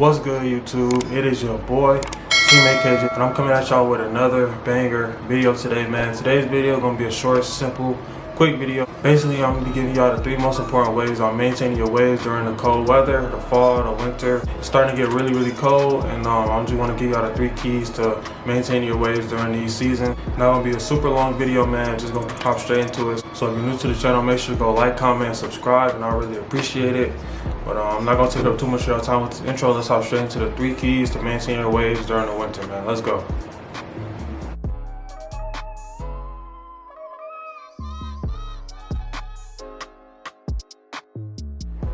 What's good, YouTube? It is your boy Seamade KJ, and I'm coming at y'all with another banger video today, man. Today's video gonna be a short, simple, quick video. Basically, I'm gonna be giving y'all the 3 most important ways on maintaining your waves during the cold weather, the fall, the winter. It's starting to get really cold, and I'm just wanna give y'all the 3 keys to maintaining your waves during these seasons. Not gonna be a super long video, man. Just gonna hop straight into it. So if you're new to the channel, make sure to go like, comment, and subscribe, and I really appreciate it. But I'm not gonna take up too much of your time with this intro. Let's hop straight into the 3 keys to maintain your waves during the winter, man. Let's go.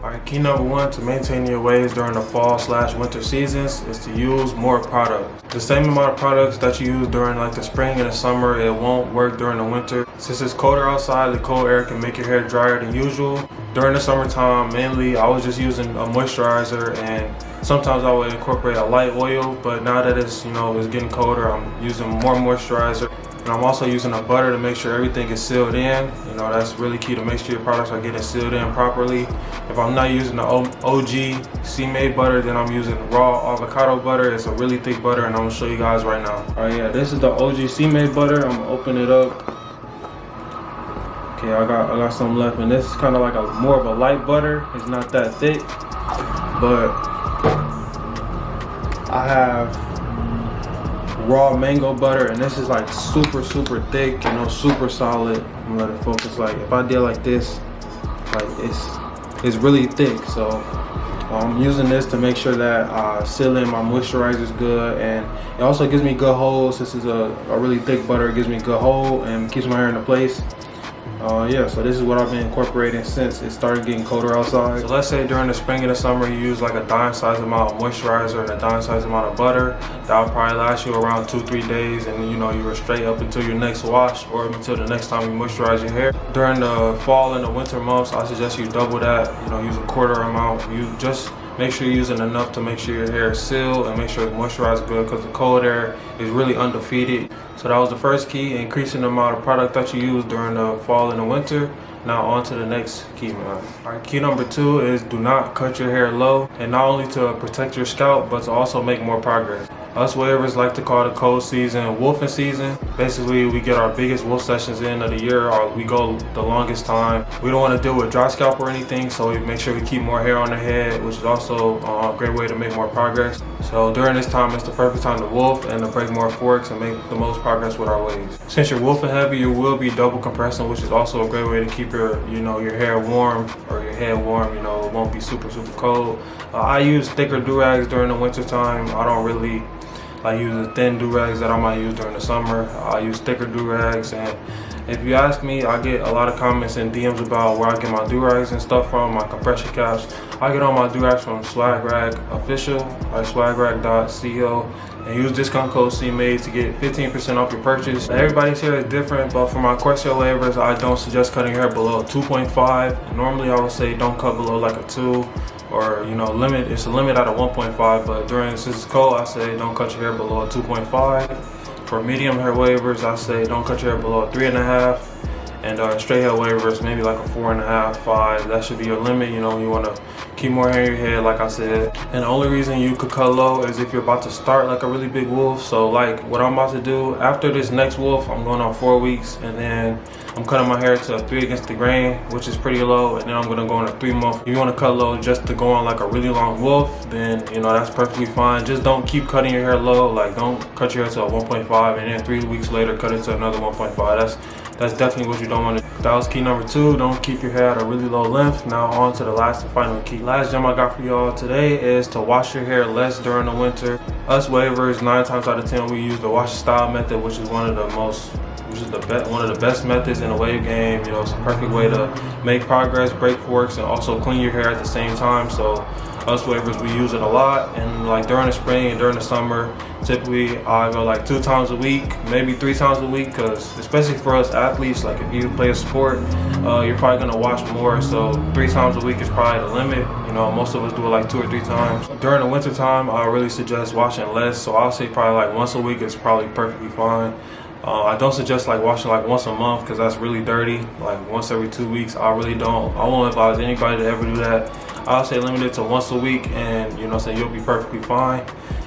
Alright, key number 1 to maintain your waves during the fall/winter seasons is to use more product. The same amount of products that you use during like the spring and the summer, it won't work during the winter. Since it's colder outside, the cold air can make your hair drier than usual. During the summertime, mainly I was just using a moisturizer, and sometimes I would incorporate a light oil, but now that it's getting colder, I'm using more moisturizer. And I'm also using a butter to make sure everything is sealed in. That's really key, to make sure your products are getting sealed in properly. If I'm not using the OG Seamade butter, then I'm using raw avocado butter. It's a really thick butter, and I'm gonna show you guys right now. All right, yeah, this is the OG Seamade butter. I'm gonna open it up. Okay, I got some left, and this is kind of like more of a light butter. It's not that thick, but I have raw mango butter, and this is like super thick, super solid. I'm gonna let it focus. Like if I did like this, like it's really thick. So I'm using this to make sure that sealing my moisturizer is good, and it also gives me good hold. This is a really thick butter. It gives me good hold and keeps my hair in place. Yeah, so this is what I've been incorporating since it started getting colder outside. So let's say during the spring and the summer you use like a dime size amount of moisturizer and a dime size amount of butter. That'll probably last you around 2-3 days, and you were straight up until your next wash, or until the next time you moisturize your hair. During the fall and the winter months, I suggest you double that. Use a quarter amount. You just make sure you're using enough to make sure your hair is sealed and make sure it's moisturized good, because the cold air is really undefeated. So that was the first key, increasing the amount of product that you use during the fall and the winter. Now on to the next key, man. Alright, key number 2 is do not cut your hair low, and not only to protect your scalp, but to also make more progress. Us wavers like to call the cold season wolfing season. Basically, we get our biggest wolf sessions in of the year, or we go the longest time. We don't want to deal with dry scalp or anything, so we make sure we keep more hair on the head, which is also a great way to make more progress. So during this time, it's the perfect time to wolf and to break more forks and make the most progress with our waves. Since you're wolfing heavy, you will be double compressing, which is also a great way to keep your hair warm, or your head warm. It won't be super cold. I use thicker do-rags during the winter time. I don't really use the thin do-rags that I might use during the summer. I use thicker do-rags, and if you ask me, I get a lot of comments and DMs about where I get my do-rags and stuff from, my compression caps. I get all my do-rags from Swag Rag Official, like swagrag.co, and use discount code Seamade to get 15% off your purchase. Everybody's hair is different, but for my Corsair waivers, I don't suggest cutting your hair below 2.5. Normally I would say don't cut below like a 2. Or limit, it's a limit at a 1.5, but since it's cold, I say don't cut your hair below a 2.5. For medium hair waivers, I say don't cut your hair below a 3.5, and straight hair waivers maybe like a 4.5, 5. That should be your limit. You want to keep more hair in your head, like I said. And the only reason you could cut low is if you're about to start like a really big wolf. So like what I'm about to do after this next wolf, I'm going on 4 weeks, and then I'm cutting my hair to a 3 against the grain, which is pretty low, and then I'm gonna go on a 3-month. If you want to cut low just to go on like a really long wolf, then that's perfectly fine. Just don't keep cutting your hair low. Like don't cut your hair to a 1.5 and then 3 weeks later cut it to another 1.5. That's definitely what you don't want to do. That was key number 2. Don't keep your hair at a really low length. Now on to the last and final key. Last gem I got for y'all today is to wash your hair less during the winter. Us wavers, 9 times out of 10, we use the wash style method, which is one of the best methods in the wave game. It's a perfect way to make progress, break forks, and also clean your hair at the same time. So us wavers, we use it a lot, and like during the spring and during the summer, typically I go like 2 times a week, maybe 3 times a week, because especially for us athletes, like if you play a sport, you're probably gonna wash more. So 3 times a week is probably the limit. Most of us do it like 2 or 3 times. During the winter time, I really suggest washing less. So I'll say probably like once a week is probably perfectly fine. I don't suggest like washing like once a month, because that's really dirty. Like once every 2 weeks, I really don't. I won't advise anybody to ever do that. I'll say limit it to once a week, and you know what I'm saying, you'll be perfectly fine.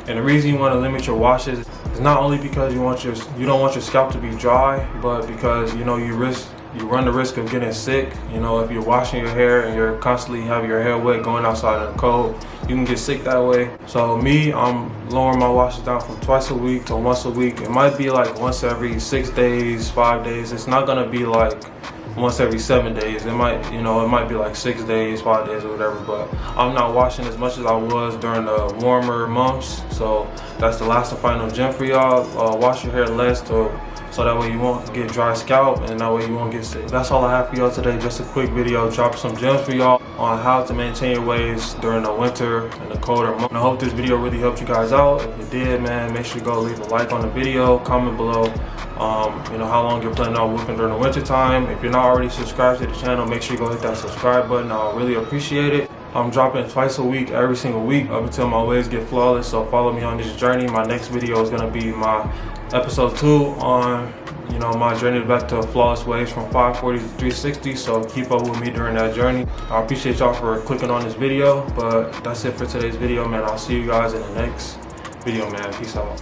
And the reason you want to limit your washes is not only because you don't want your scalp to be dry, but because you know you run the risk of getting sick. You know, if you're washing your hair and you're constantly having your hair wet going outside in the cold, you can get sick that way. So me, I'm lowering my washes down from twice a week to once a week. It might be like once every 6 days, 5 days. It's not gonna be like once every 7 days. It might be like 6 days, 5 days or whatever, but I'm not washing as much as I was during the warmer months. So that's the last and final gem for y'all. Wash your hair less so that way you won't get dry scalp, and that way you won't get sick. That's all I have for y'all today. Just a quick video, drop some gems for y'all on how to maintain your waves during the winter and the colder months. I hope this video really helped you guys out. If it did, man, make sure you go leave a like on the video, comment below you know how long you're planning on whipping during the winter time. If you're not already subscribed to the channel, make sure you go hit that subscribe button. I'll really appreciate it. I'm dropping twice a week, every single week, up until my waves get flawless. So follow me on this journey. My next video is gonna be my episode 2 on, you know, my journey back to flawless waves from 540 to 360. So keep up with me during that journey. I appreciate y'all for clicking on this video, but that's it for today's video, man. I'll see you guys in the next video, man. Peace out.